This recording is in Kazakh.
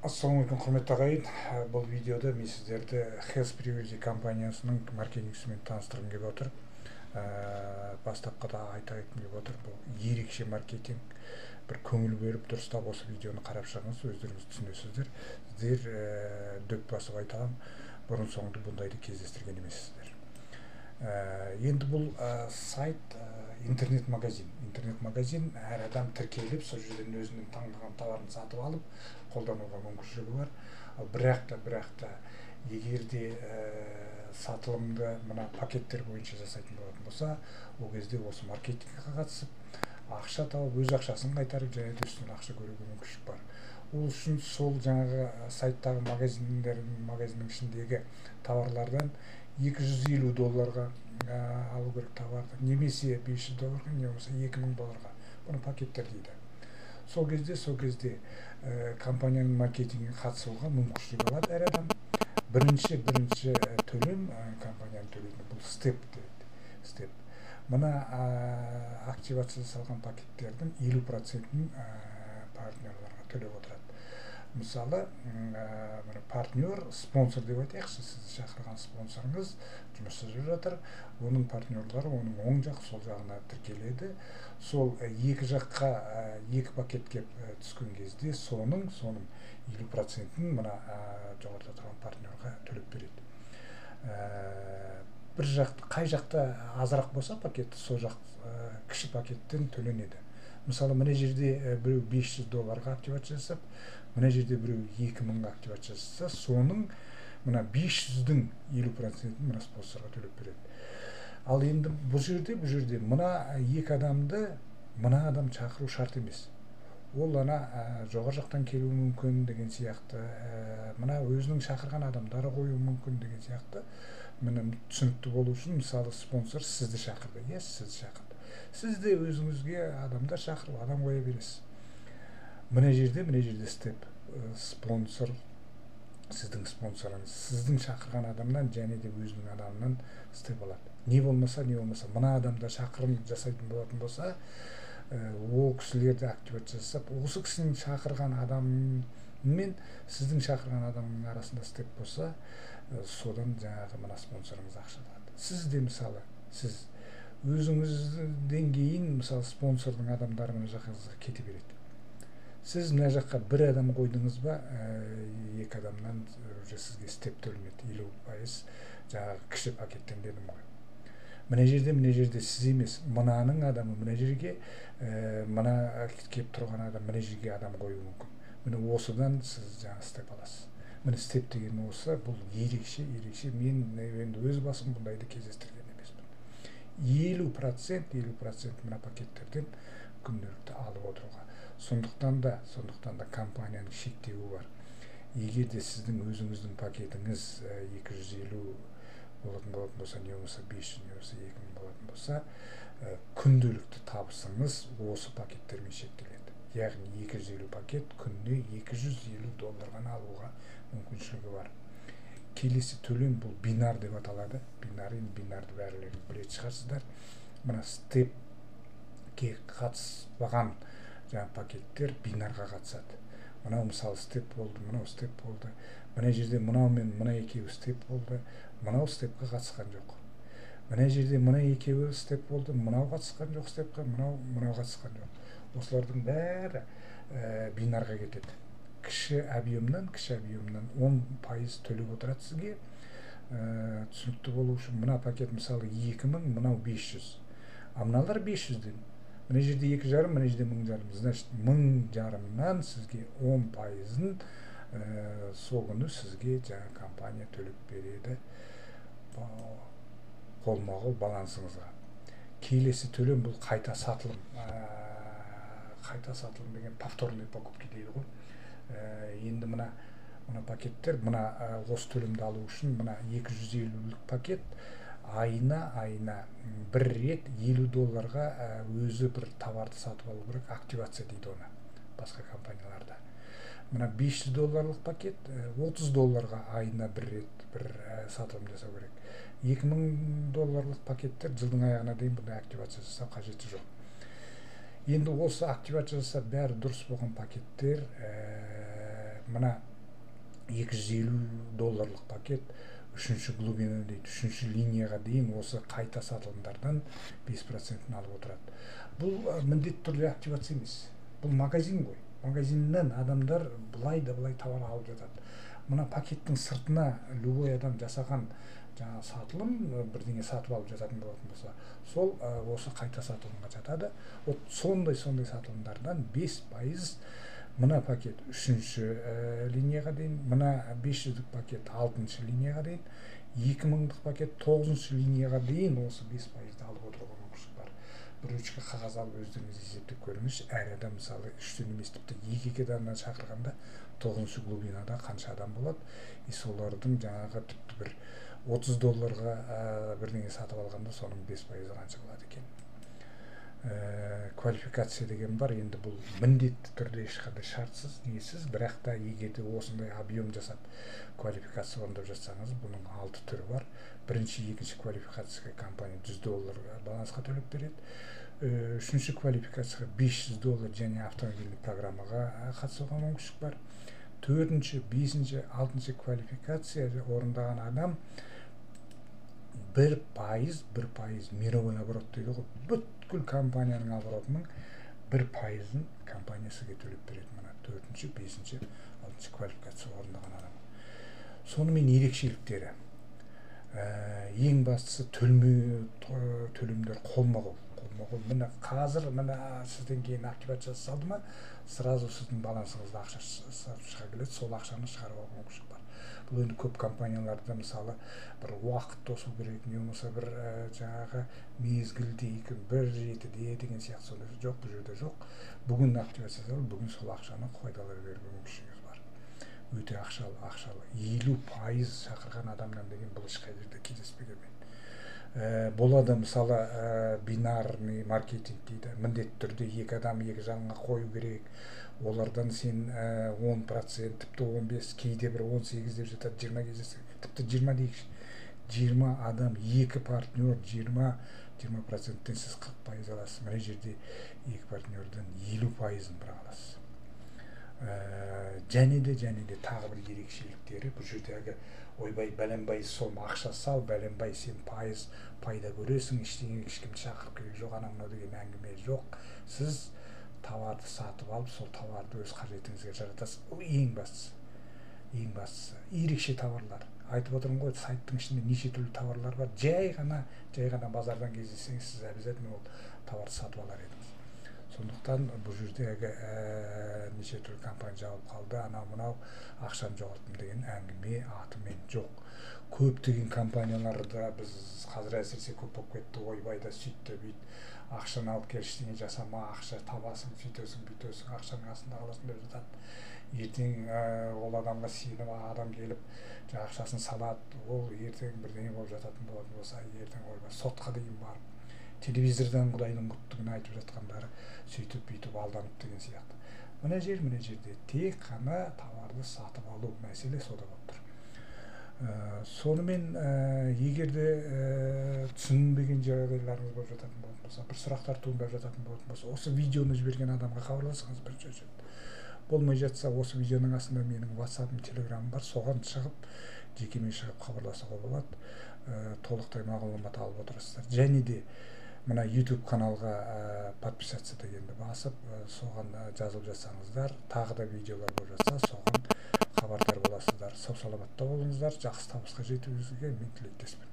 Ассалаумағалейкум құрметті ағайын. Бұл видеода мен сіздерді Health Priority компаниясының маркетингісімен таныстырғым келіп отыр. Бастапқыда айта кеткім келіп отыр. Бұл ерекше маркетинг. Бір көңіл бөліп дұрыстап осы видеоны қарап шығыңыз, өздеріңіз түсінесіздер. Сіздер дөп басып айта аламын, бұрын соңды бұндайды кездестірген емессіздер. Енді бұл сайт интернет-магазин. Интернет-магазин әр адам тіркеліп, сол жерден өзінің таңдаған товарын сатып алып, қолдануға мүмкіншілігі бар. Ал бірақ та егер де сатылымды мына пакеттер бойынша жасайтын болатын болса, ол кезде осы маркетингке қатысып, ақша тауып, өз ақшасын қайтарып, және де үстінен ақша көруге мүмкіншілік бар. Ол үшін сол жаңағы сайттағы магазиннің ішіндегі товарлардан $250 алу керек товарды, немесе $500, не болмаса $2000. Бұны пакеттер дейді. Сол кезде компанияның маркетингіне қатысуға мүмкіншілігі бар әр адам. Бірінші төлем компанияның төлейтін, бұл степ дейді. Степ. Мына активация жасалған пакеттердің 50%-ін партнерларға төлеп отырады. Мысалы, партнер, спонсор деп айтайықшы, сізді шақырған спонсорыңыз жұмыс жасап жатыр, оның партнерлары оның оң жақ, сол жағына тіркеледі. Сол екі жаққа екі пакет кеп түскен кезде соның 50%-ін мына жоғарыда тұрған партнерға төлеп береді. Бір жақты, қай жақта азырақ болса пакет, сол жақ кіші пакеттен төленеді. Мысалы, мына жерде біреу $500 активация жасап, мына жерде біреу 2000 активация жасаса, соның мына 500-дің 50%-ін мына спонсорға төлеп береді. Ал енді бұл жерде мына екі адамды мына адам шақыру шарт емес. Ол жоғары жақтан келуі мүмкін деген сияқты, мына өзінің шақырған адамдары қою мүмкін деген сияқты. Мына түсінікті болу үшін, мысалы, спонсор сізді шақырды, сізді шақырды. Сіз де өзіңізге адамдар шақырып, адам қоя бересіз. Мына жерде степ, спонсор, сіздің спонсорыңыз, сіздің шақырған адамнан және де өзінің адамынан степ алады. Не болмаса, мына адамда шақырым жасайтын болатын болса, ол кісілерді активация жасап, осы кісінің шақырған адаммен сіздің шақырған адамның арасында степ болса, содан жаңағы мына спонсорыңыз ақша алады. Сіз де мысалы, сіз өзіңізден кейін, мысалы, спонсордың адамдары мына жақыңызға кете береді. Сіз мына жаққа бір адам қойдыңыз ба, екі адамнан сізге степ төлемеді, 50% жаңағы кіші пакеттен дедім ғой. Мына жерде сіз емес, мынаның адамы мына жерге, мына кеп тұрған адам мына жерге адам қою мүмкін. Міне осыдан сіз жаңа степ аласыз. Міне степ деген осы, бұл ерекше, мен енді өз басым бұндайды кездестірген емеспін. 50% мына пакеттерден күнделікті алып отыруға. Сондықтан да компанияның шектеуі бар. Егер де сіздің өзіңіздің пакетіңіз 250 болатын болса, не болмаса 500, не болмаса 2000 болатын болса, күнделікті табысыңыз осы пакеттермен шектеледі. Яғни 250 пакет күнде $250 алуға мүмкіншілігі бар. Келесі төлем бұл бинар деп аталады. Бинарды бәрілеріңіз білетін шығарсыздар. Мына степке қатыспаған жаңа пакеттер бинарға қатысады. Мынау мысалы степ болды, мынау степ болды. Мына жерде мынау мен мына екеуі степ болды, мынау степке қатысқан жоқ. Мына жерде мына екеуі степ болды, мынау қатысқан жоқ степке, мынау қатысқан жоқ. Осылардың бәрі бинарға кетеді. Кіші объемнан 10% төлеп отырады сізге. Түсінікті болу үшін, мына пакет мысалы 2000, мынау 500. А мыналар 500-ден. Мына жерде 2,5, мына жерде 1,5. Значит, 1,5-нан сізге 10%-ын сол күні сізге жаңа компания төлеп береді қолма-қол балансыңызға. Келесі төлем бұл қайта сатылым. Қайта сатылым деген повторный покупки дейді ғой. Енді мына пакеттер, осы төлемді алу үшін мына 250-лік пакет айына бір рет $50 өзі бір товарды сатып алу керек, активация дейді оны басқа компанияларда. Мына $500 пакет $30 айына бір рет бір сатылым жасау керек. $2000 пакеттер жылдың аяғына дейін бұндай активация жасау қажеті жоқ. Енді осы активация жасап бәрі дұрыс болған пакеттер мына $250 пакет үшінші глубина дейді, үшінші линияға дейін осы қайта сатылымдардан 5%-ін алып отырады. Бұл міндетті түрде активация емес. Бұл магазин ғой. Магазиннен адамдар былай да былай товар алып жатады. Мына пакеттің сыртына любой адам жасаған жаңа сатылым бірдеңе сатып алып жататын болатын болса, сол осы қайта сатылымға жатады. Сондай сатылымдардан 5% мына пакет 3-ші линияға дейін, мына 500-дік пакет 6-ші линияға дейін, 2000-дік пакет 9-ші линияға дейін осы 5%-ді алып отыруға мүмкіншілік бар. Бір ручка қағаз алып өздеріңіз есептеп көріңіз. Әр адам мысалы 3-тен емес, тіпті 2 адамнан шақырғанда 9-ші глубинада қанша адам болады. Солардың жаңағы тіпті бір $30-ға бірдеңе сатып алғанда соның 5% қанша болады екен. Квалификация деген бар. Енді бұл міндетті түрде ешқандай шартсыз, несіз, бірақ та егерде осындай объем жасап квалификация орындап жатсаңыз, бұның 6 түрі бар. Бірінші, екінші квалификацияға компания $100 балансқа төлеп береді. Үшінші квалификацияға $500 және автомобильдік программаға қатысуға мүмкіншілік бар. Төртінші, бесінші, алтыншы квалификация орындаған адам 1% мировой оборот дейді ғой. Бүткіл компанияның оборотының 1%-ын компаниясыға төлеп береді. Мына 4-ші, 5-ші, 6-ші квалификация орындаған адам. Сонымен ерекшеліктері. Ең бастысы төлемдер қолма-қол. Міне қазір сізден кейін активация жасалды ма, сразу сіздің балансыңызда ақша шыға келеді, сол ақшаны шығарып алуға мүмкіншілік бар. Бұл енді көп компанияларда мысалы бір уақыт тосу керек, не болмаса бір жаңағы мезгілде бір жетіде деген сияқты сондай жоқ, бұл жерде жоқ. Бүгін активация жасалды, бүгін сол ақшаны пайдалана беруге мүмкіншілігіңіз бар. Өте ақшалы. 50% шақырған адамнан деген бұл ешқай жерде кездеспеген мен. Болады мысалы бинарный маркетинг дейді. Міндетті түрде 2 адам 2 жағына қою керек. Олардан сен 10%, тіпті 15, кейде бір 18 деп жатады, 20 кездесі, тіпті 20 дейікші. 20 адам, 2 партнер, 20%-тен сіз 40% аласыз. Мына жерде 2 партнерден 50%-ын бір аласыз. Және де тағы бір ерекшеліктері, бұл жердегі ойбай бәленбай сом ақша сал, бәленбай сен пайда көресің, ешкімді шақырып керек жоқ, анау деген әңгіме жоқ. Сіз товарды сатып алып, сол товарды өз қажетіңізге жаратасыз. Ол ең бастысы. Ерекше товарлар. Айтып отырмын ғой, сайттың ішінде неше түрлі товарлар бар. Жай ғана базардан кездессеңіз, сіз обязательно ол товарды сатып алар едіңіз. Сондықтан бұл жердегі неше түрлі компания жауып қалды, анау-мынау ақшаны жоғалттым деген әңгіме атымен жоқ. Көптеген компанияларда біз қазір әсіресе көп болып кетті, ойбайда сөйтті, бүйт, ақшаны алып кел, ештеңе жасама, ақша табасың, сөйтесің, бүйтесің, ақшаның астында қаласың деп жатады. Ертең ол адамға сеніп адам келіп ақшасын салады, ол ертең бірдеңе болып жататын болатын болса, ертең ойбай сотқа дейін барып, телевизордан Құдайдың құттығын айтып жатқандары сөйтіп бүйтіп алданып деген сияқты. Мына жерде тек қана товарды сатып алу мәселе сода болып тұр. Сонымен егерде түсінбеген жағдайларыңыз болып жататын болатын болса, бір сұрақтар туындап жататын болатын болса, осы видеоны жіберген адамға хабарласыңыз бірінші очередь. Болмай жатса, осы видеоның астында менің WhatsApp-ым, Telegram бар, соған шығып, жекеме шығып хабарласуға болады. Толықтай мағлұмат алып отырасыздар. Және де мына YouTube каналға подписаться дегенді басып, соған жазылып жатсаңыздар, тағы да видеолар болып жатса, соған хабардар боласыздар. Сау саламатта болыңыздар, жақсы табысқа жетуіңізге мен тілектеспін.